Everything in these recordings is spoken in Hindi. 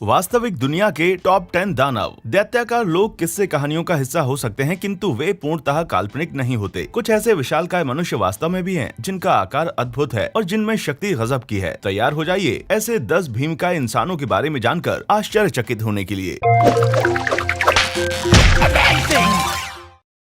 वास्तविक दुनिया के टॉप 10 दानव। दैत्याकार लोग किस्से कहानियों का हिस्सा हो सकते हैं, किंतु वे पूर्णतः काल्पनिक नहीं होते। कुछ ऐसे विशालकाय मनुष्य वास्तव में भी हैं, जिनका आकार अद्भुत है और जिनमें शक्ति गजब की है। तैयार हो जाइए ऐसे 10 भीमकाय इंसानों के बारे में जानकर आश्चर्यचकित होने के लिए।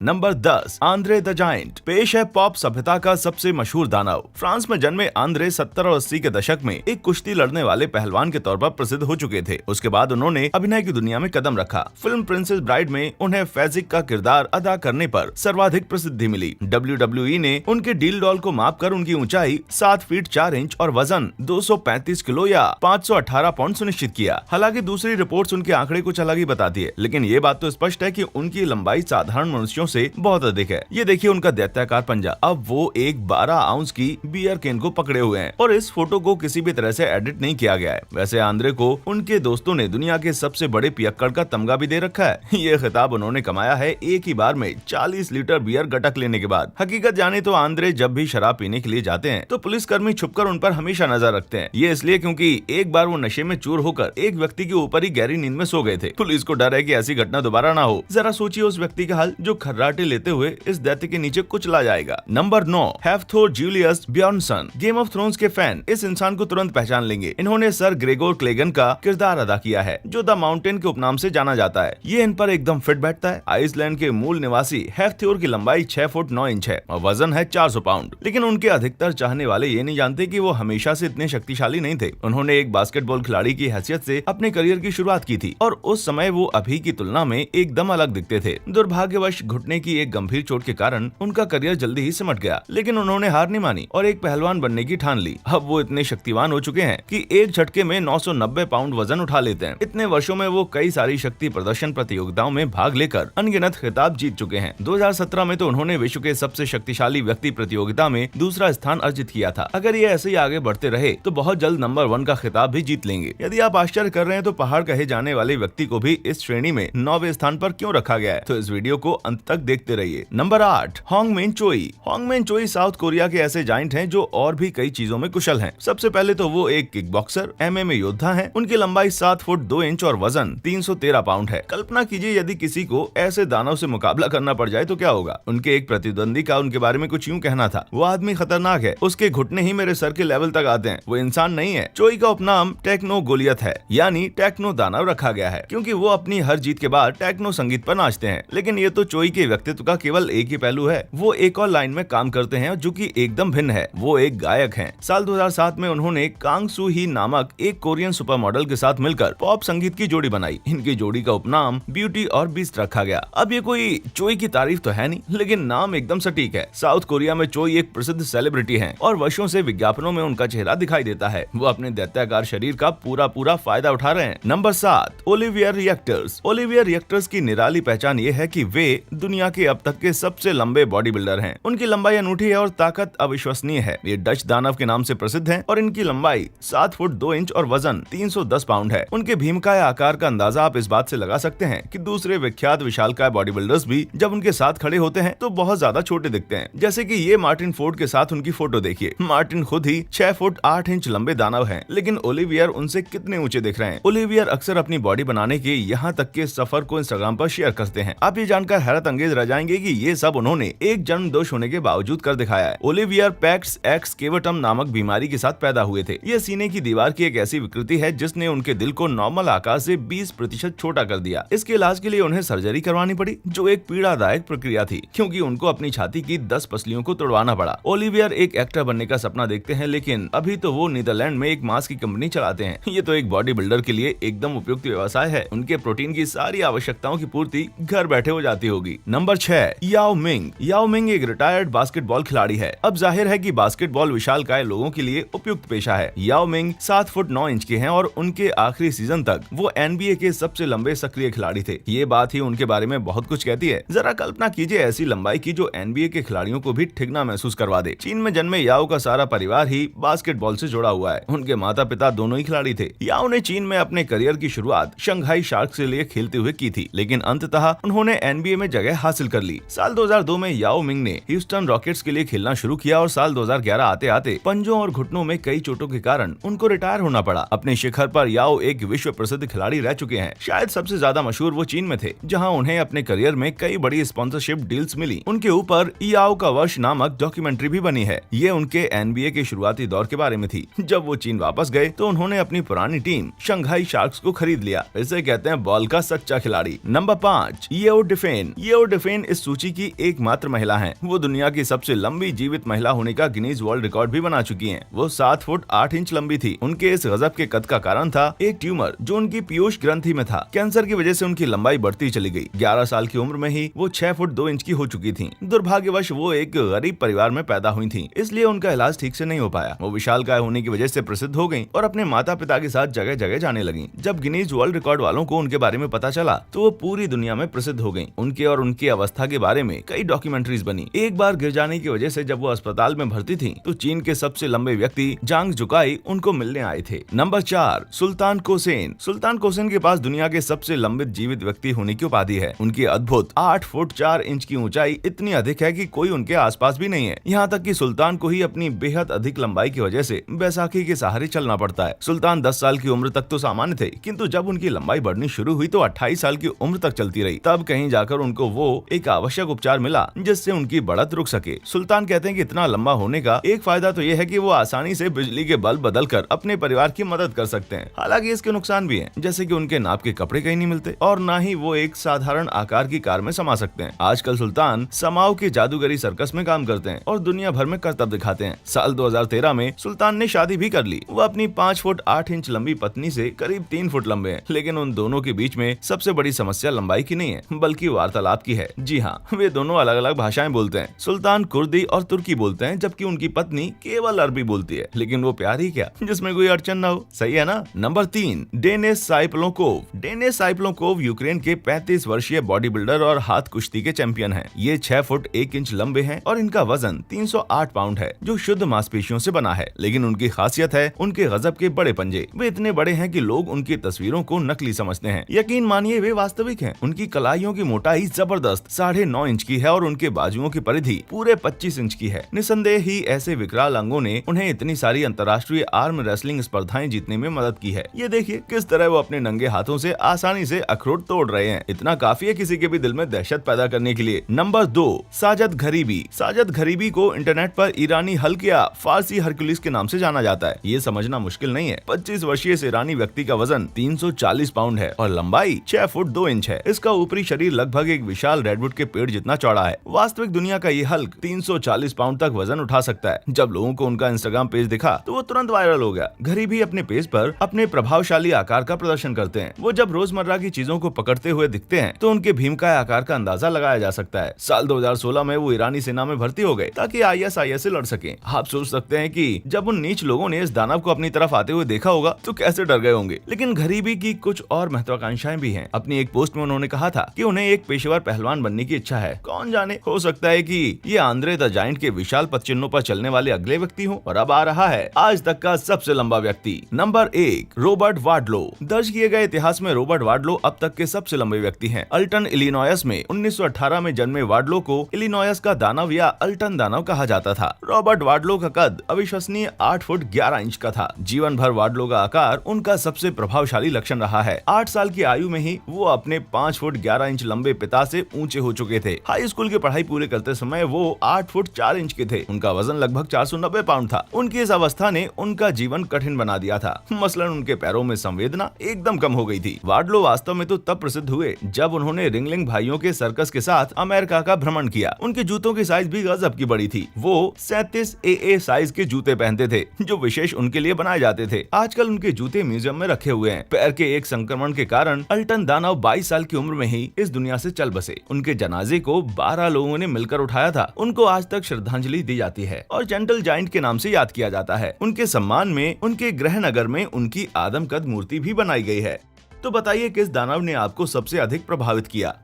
Number 10, Andre the giant. पेश है पॉप सभ्यता का सबसे मशहूर दानव। फ्रांस में जन्मे आंद्रे 70 और 80 के दशक में एक कुश्ती लड़ने वाले पहलवान के तौर पर प्रसिद्ध हो चुके थे। उसके बाद उन्होंने अभिनय की दुनिया में कदम रखा। फिल्म प्रिंसेस ब्राइड में उन्हें फैजिक का किरदार अदा करने पर सर्वाधिक प्रसिद्धि मिली। WWE ने उनके डील डॉल को माप कर उनकी ऊंचाई 7 फीट 4 इंच और वजन 235 किलो या 518 पाउंड सुनिश्चित किया। हालांकि दूसरी रिपोर्ट्स उनके आंकड़े कुछ अलग ही बताती है, लेकिन ये बात तो स्पष्ट है कि उनकी लंबाई साधारण मनुष्यों से बहुत अधिक है। ये देखिए उनका दैत्याकार पंजा। अब वो एक 12 आउंस की बियर केन को पकड़े हुए हैं और इस फोटो को किसी भी तरह से एडिट नहीं किया गया है। वैसे आंद्रे को उनके दोस्तों ने दुनिया के सबसे बड़े पियक्कड़ का तमगा भी दे रखा है। ये खिताब उन्होंने कमाया है एक ही बार में 40 लीटर बियर गटक लेने के बाद। हकीकत जाने तो आंद्रे जब भी शराब पीने के लिए जाते हैं तो पुलिसकर्मी छुपकर उन पर हमेशा नजर रखते हैं। ये इसलिए क्योंकि एक बार वो नशे में चूर होकर एक व्यक्ति के ऊपर ही गहरी नींद में सो गए थे। पुलिस को डर है कि ऐसी घटना दोबारा ना हो। जरा सोचिए उस व्यक्ति का हाल जो खर्राटे लेते हुए इस दैत्य के नीचे कुचला जाएगा। Number 9, Hafthor Julius Bjornsson. Game of Thrones के फैन इस इंसान को तुरंत पहचान लेंगे। इन्होंने सर ग्रेगोर क्लेगन का किरदार अदा किया है, जो द माउंटेन के उपनाम से जाना जाता है। ये इन पर एकदम फिट बैठता है। आइसलैंड के मूल निवासी हैफ्थोर की लंबाई 6 फुट 9 इंच है और वजन है 400 पाउंड। लेकिन उनके अधिकतर चाहने वाले ये नहीं जानते कि वो हमेशा से इतने शक्तिशाली नहीं थे। उन्होंने एक बास्केटबॉल खिलाड़ी की हैसियत से अपने करियर की शुरुआत की थी और उस समय वो अभी की तुलना में एकदम अलग दिखते थे। दुर्भाग्यवश घुटने की एक गंभीर चोट के कारण उनका करियर जल्दी ही सिमट गया, लेकिन उन्होंने हार नहीं मानी और एक पहलवान बनने की ठान ली। अब वो इतने शक्तिवान हो चुके हैं कि एक झटके में 990 पाउंड वजन उठा लेते हैं। इतने वर्षों में वो कई सारी शक्ति प्रदर्शन प्रतियोगिताओं में भाग लेकर अनगिनत खिताब जीत चुके हैं। 2017 में तो उन्होंने विश्व के सबसे शक्तिशाली व्यक्ति प्रतियोगिता में दूसरा स्थान अर्जित किया था। अगर ये ऐसे ही आगे बढ़ते रहे तो बहुत जल्द नंबर 1 का खिताब भी जीत लेंगे। यदि आप आश्चर्य कर रहे हैं तो पहाड़ कहे जाने वाले व्यक्ति को भी इस श्रेणी में 9वें स्थान पर क्यों रखा गया है, तो इस वीडियो को अंत तक देखते रहिए। नंबर 8, होंगमिन चोई। होंगमिन चोई साउथ कोरिया के ऐसे जाइंट हैं जो और भी कई चीजों में कुशल हैं। सबसे पहले तो वो एक किक बॉक्सर MMA योद्धा हैं। उनकी लंबाई 7 फुट 2 इंच और वजन 313 पाउंड है। कल्पना कीजिए यदि किसी को ऐसे दानव से मुकाबला करना पड़ जाए तो क्या होगा। उनके एक प्रतिद्वंदी का उनके बारे में कुछ यूं कहना था, वो आदमी खतरनाक है, उसके घुटने ही मेरे सर के लेवल तक आते हैं, वो इंसान नहीं है। चोई का उपनाम टेक्नो गोलियत है, यानी टेक्नो दानव रखा गया है, क्योंकि वो अपनी हर जीत के बाद टेक्नो संगीत पर नाचते हैं। लेकिन ये तो चोई के व्यक्तित्व का केवल एक ही पहलू है। वो एक और लाइन में काम करते हैं जो कि एकदम भिन्न है। वो एक गायक हैं। साल 2007 में उन्होंने कांग सू ही नामक एक कोरियन सुपर मॉडल के साथ मिलकर पॉप संगीत की जोड़ी बनाई। इनकी जोड़ी का उपनाम ब्यूटी और बीस्ट रखा गया। अब ये कोई चोई की तारीफ तो है नहीं, लेकिन नाम एकदम सटीक है। साउथ कोरिया में चोई एक प्रसिद्ध सेलिब्रिटी हैं और वर्षों से विज्ञापनों में उनका चेहरा दिखाई देता है। वो अपने दैत्याकार शरीर का पूरा फायदा उठा रहे हैं। Number 7, Olivier reactors. Olivier reactors की निराली पहचान ये है कि वे दुनिया के अब तक के सबसे लंबे बॉडी बिल्डर हैं। उनकी लंबाई अनूठी है और ताकत अविश्वसनीय है। ये डच दानव के नाम से प्रसिद्ध हैं और इनकी लंबाई 7 फुट 2 इंच और वजन 310 पाउंड है। उनके भीमकाय आकार का अंदाजा आप इस बात से लगा सकते हैं कि दूसरे विख्यात विशालकाय बॉडी बिल्डर्स भी जब उनके साथ खड़े होते हैं तो बहुत ज्यादा छोटे दिखते हैं। जैसे कि ये मार्टिन फोर्ड के साथ उनकी फोटो देखिए। मार्टिन खुद ही 6 फुट 8 इंच लंबे दानव हैं, लेकिन ओलिवियर उनसे कितने ऊंचे दिख रहे हैं। ओलिवियर अक्सर अपनी बॉडी बनाने के यहाँ तक के सफर को इंस्टाग्राम पर शेयर करते हैं। आप ये जानकर हैरत अंगेज रह जाएंगे कि ये सब उन्होंने एक जन्म दोष होने के बावजूद कर दिखाया है। ओलिवियर पैक्स एक्स केवटम नामक बीमारी के साथ पैदा हुए थे। ये सीने की दीवार की एक ऐसी विकृति है जिसने उनके दिल को नॉर्मल आकार से 20% छोटा कर दिया। इसके इलाज के लिए उन्हें सर्जरी करवानी पड़ी, जो एक पीड़ादायक प्रक्रिया थी, क्योंकि उनको अपनी छाती की 10 पसलियों को तोड़वाना पड़ा। ओलिवियर एक एक्टर बनने का सपना देखते हैं, लेकिन अभी तो वो नीदरलैंड में एक मांस की कंपनी चलाते हैं। ये तो एक बॉडी बिल्डर के लिए एकदम उपयुक्त व्यवसाय है। उनके प्रोटीन की सारी आवश्यकताओं की पूर्ति घर बैठे हो जाती होगी। नंबर 6, याओ मिंग। याओ मिंग एक रिटायर्ड बास्केटबॉल खिलाड़ी है। अब जाहिर है कि बास्केटबॉल विशालकाय लोगों के लिए उपयुक्त पेशा है। याओ मिंग 7 फुट 9 इंच के हैं और उनके आखिरी सीजन तक वो NBA के सबसे लंबे सक्रिय खिलाड़ी थे। ये बात ही उनके बारे में बहुत कुछ कहती है। जरा कल्पना कीजिए ऐसी लंबाई की जो NBA के खिलाड़ियों को भी ठिगना महसूस करवा दे। चीन में जन्मे याओ का सारा परिवार ही बास्केटबॉल से जुड़ा हुआ है। उनके माता पिता दोनों ही खिलाड़ी थे। याओ ने चीन में अपने करियर की शुरुआत शंघाई शार्क से लिए खेलते हुए की थी, लेकिन अंततः उन्होंने NBA में जगह हासिल कर ली। साल 2002 में याओ मिंग ने ह्यूस्टन रॉकेट्स के लिए खेलना शुरू किया और साल 2011 आते आते पंजों और घुटनों में कई चोटों के कारण उनको रिटायर होना पड़ा। अपने शिखर पर याओ एक विश्व प्रसिद्ध खिलाड़ी रह चुके हैं। शायद सबसे ज्यादा मशहूर वो चीन में थे, जहां उन्हें अपने करियर में कई बड़ी स्पॉन्सरशिप डील्स मिली। उनके ऊपर याओ का वर्ष नामक डॉक्यूमेंट्री भी बनी है। ये उनके NBA के शुरुआती दौर के बारे में थी। जब वो चीन वापस गए तो उन्होंने अपनी पुरानी टीम शंघाई शार्क्स को खरीद लिया। इसे कहते हैं बॉल का सच्चा खिलाड़ी। नंबर 5, येओ डेफेन। येओ डेफेन इस सूची की एकमात्र महिला हैं। वो दुनिया की सबसे लंबी जीवित महिला होने का गिनीज वर्ल्ड रिकॉर्ड भी बना चुकी हैं। वो 7 फुट 8 इंच लंबी थी। उनके इस गजब के कद का कारण था एक ट्यूमर जो उनकी पीयूष ग्रंथि में था। कैंसर की वजह से उनकी लंबाई बढ़ती चली गई। 11 साल की उम्र में ही वो 6 फुट 2 इंच की हो चुकी थी। दुर्भाग्यवश वो एक गरीब परिवार में पैदा हुई थी, इसलिए उनका इलाज ठीक से नहीं हो पाया। वो विशालकाय होने की वजह से प्रसिद्ध हो गयी और अपने माता पिता के साथ जगह जगह जाने लगी। जब गिनीज वर्ल्ड रिकॉर्ड वालों को उनके बारे में पता चला तो वो पूरी दुनिया में प्रसिद्ध हो गयी। उनके और उनकी अवस्था के बारे में कई डॉक्यूमेंट्रीज बनी। एक बार गिर जाने की वजह से जब वो अस्पताल में भर्ती थी तो चीन के सबसे लंबे व्यक्ति जांग जुकाई उनको मिलने आए थे। नंबर 4, सुल्तान कोसेन। सुल्तान कोसेन के पास दुनिया के सबसे लंबित जीवित व्यक्ति होने की उपाधि है। उनकी अद्भुत 8 फुट 4 इंच की ऊंचाई इतनी अधिक है कि कोई उनके आसपास भी नहीं है। यहाँ तक कि सुल्तान को ही अपनी बेहद अधिक लंबाई की वजह से बैसाखी के सहारे चलना पड़ता है। सुल्तान 10 साल की उम्र तक तो सामान्य थे, किंतु जब उनकी लंबाई बढ़नी शुरू हुई तो 28 साल की उम्र तक चलती रही। तब कहीं जाकर उनको वो एक आवश्यक उपचार मिला जिससे उनकी बढ़त रुक सके। सुल्तान कहते हैं कि इतना लंबा होने का एक फायदा तो ये है कि वो आसानी से बिजली के बल्ब बदलकर अपने परिवार की मदद कर सकते हैं। हालांकि इसके नुकसान भी हैं, जैसे कि उनके नाप के कपड़े कहीं नहीं मिलते और ना ही वो एक साधारण आकार की कार में समा सकते हैं। आजकल सुल्तान समाओ के जादूगरी सर्कस में काम करते हैं और दुनिया भर में करतब दिखाते हैं। साल 2013 में सुल्तान ने शादी भी कर ली। वो अपनी 5 फुट 8 इंच लंबी पत्नी से करीब 3 फुट लंबे हैं, लेकिन उन दोनों के बीच में सबसे बड़ी समस्या लंबाई की नहीं है बल्कि वार्तालाप की है। जी हाँ, वे दोनों अलग अलग भाषाएं बोलते हैं। सुल्तान कुर्दी और तुर्की बोलते हैं जबकि उनकी पत्नी केवल अरबी बोलती है। लेकिन वो प्यार ही क्या जिसमें कोई अड़चन न हो, सही है ना। Number 3, Denis Cyplenkov. Denis Cyplenkov Ukraine के 35 वर्षीय बॉडी बिल्डर और हाथ कुश्ती के चैंपियन हैं। ये 6 फुट 1 इंच लंबे हैं और इनका वजन 308 पाउंड है जो शुद्ध मांसपेशियों से बना है। लेकिन उनकी खासियत है उनके गजब के बड़े पंजे। वे इतने बड़े हैं कि लोग उनकी तस्वीरों को नकली समझते हैं। यकीन मानिए वे वास्तविक हैं। उनकी कलाइयों की मोटाई जबरदस्त 9.5 इंच की है और उनके बाजुओं की परिधि पूरे 25 इंच की है। निसंदेह ही ऐसे विकराल अंगों ने उन्हें इतनी सारी अंतर्राष्ट्रीय आर्म रेसलिंग स्पर्धाएं जीतने में मदद की है। ये देखिए किस तरह वो अपने नंगे हाथों से आसानी से अखरोट तोड़ रहे हैं। इतना काफी है किसी के भी दिल में दहशत पैदा करने के लिए। नंबर 2, साजद घरीबी। साजद घरीबी को इंटरनेट पर ईरानी हल्क या फारसी हरकुलिस के नाम से जाना जाता है। ये समझना मुश्किल नहीं है। 25 वर्षीय इस ईरानी व्यक्ति का वजन 340 पाउंड है और लंबाई 6 फुट 2 इंच है। इसका ऊपरी शरीर लगभग एक विशाल रेडवुड के पेड़ जितना चौड़ा है। वास्तविक दुनिया का ये हल्क 340 पाउंड तक वजन उठा सकता है। जब लोगों को उनका इंस्टाग्राम पेज दिखा तो वो तुरंत वायरल हो गया। घरीबी अपने पेज पर अपने प्रभावशाली आकार का प्रदर्शन करते हैं। वो जब रोजमर्रा की चीजों को पकड़ते हुए दिखते हैं तो उनके भीमकाय आकार का अंदाजा लगाया जा सकता है। साल 2016 में वो ईरानी सेना में भर्ती हो गए ताकि ISIS से लड़ सकें। आप सोच सकते हैं कि जब उन नीच लोगों ने इस दानव को अपनी तरफ आते हुए देखा होगा तो कैसे डर गए होंगे। लेकिन घरीबी की कुछ और महत्वाकांक्षाएं भी हैं। अपनी एक पोस्ट में उन्होंने कहा था कि उन्हें एक पेशेवर पहलवान बनने की इच्छा है। कौन जाने, हो सकता है कि ये आंद्रे द जायंट के विशाल पदचिह्नों पर चलने वाले अगले व्यक्ति हो। और अब आ रहा है आज तक का सबसे लंबा व्यक्ति। Number 1, Robert वार्डलो। दर्ज किए गए इतिहास में रॉबर्ट वार्डलो अब तक के सबसे लंबे व्यक्ति हैं। अल्टन इलिनॉयस में 1918 में जन्मे वार्डलो को इलिनॉयस का दानव या अल्टन दानव कहा जाता था। रॉबर्ट वार्डलो का कद अविश्वसनीय 8 फुट 11 इंच का था। जीवन भर वार्डलो का आकार उनका सबसे प्रभावशाली लक्षण रहा है। 8 साल की आयु में ही वो अपने 5 फुट 11 इंच लंबे पिता से ऊंचे हो चुके थे। हाई स्कूल की पढ़ाई पूरे करते समय वो 8 फुट 4 इंच के थे। उनका वजन लगभग 490 पाउंड था। उनकी इस अवस्था ने उनका जीवन कठिन बना दिया था। मसलन उनके पैरों में संवेदना एकदम कम हो गई थी। वार्डलो वास्तव में तो तब प्रसिद्ध हुए जब उन्होंने रिंगलिंग भाइयों के सर्कस के साथ अमेरिका का भ्रमण किया। उनके जूतों की साइज भी गजब की बड़ी थी। वो 37 AA साइज के जूते पहनते थे जो विशेष उनके लिए बनाए जाते थे। आजकल उनके जूते म्यूजियम में रखे हुए हैं। पैर के एक संक्रमण के कारण अल्टन दानव 22 साल की उम्र में ही इस दुनिया से चल बसे। उनके जनाजे को 12 लोगों ने मिलकर उठाया था। उनको आज तक श्रद्धांजलि दी जाती है और जेंटल जायंट के नाम से याद किया जाता है। उनके सम्मान में उनके गृह नगर में उनकी आदमकद मूर्ति भी बनाई गई है। तो बताइए किस दानव ने आपको सबसे अधिक प्रभावित किया?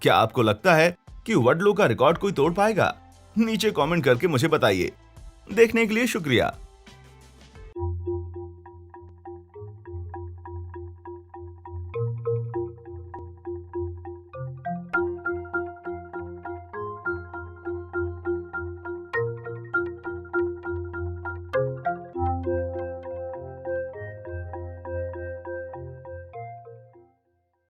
क्या आपको लगता है कि वार्डलो का रिकॉर्ड कोई तोड़ पाएगा? नीचे कमेंट करके मुझे बताइए। देखने के लिए शुक्रिया।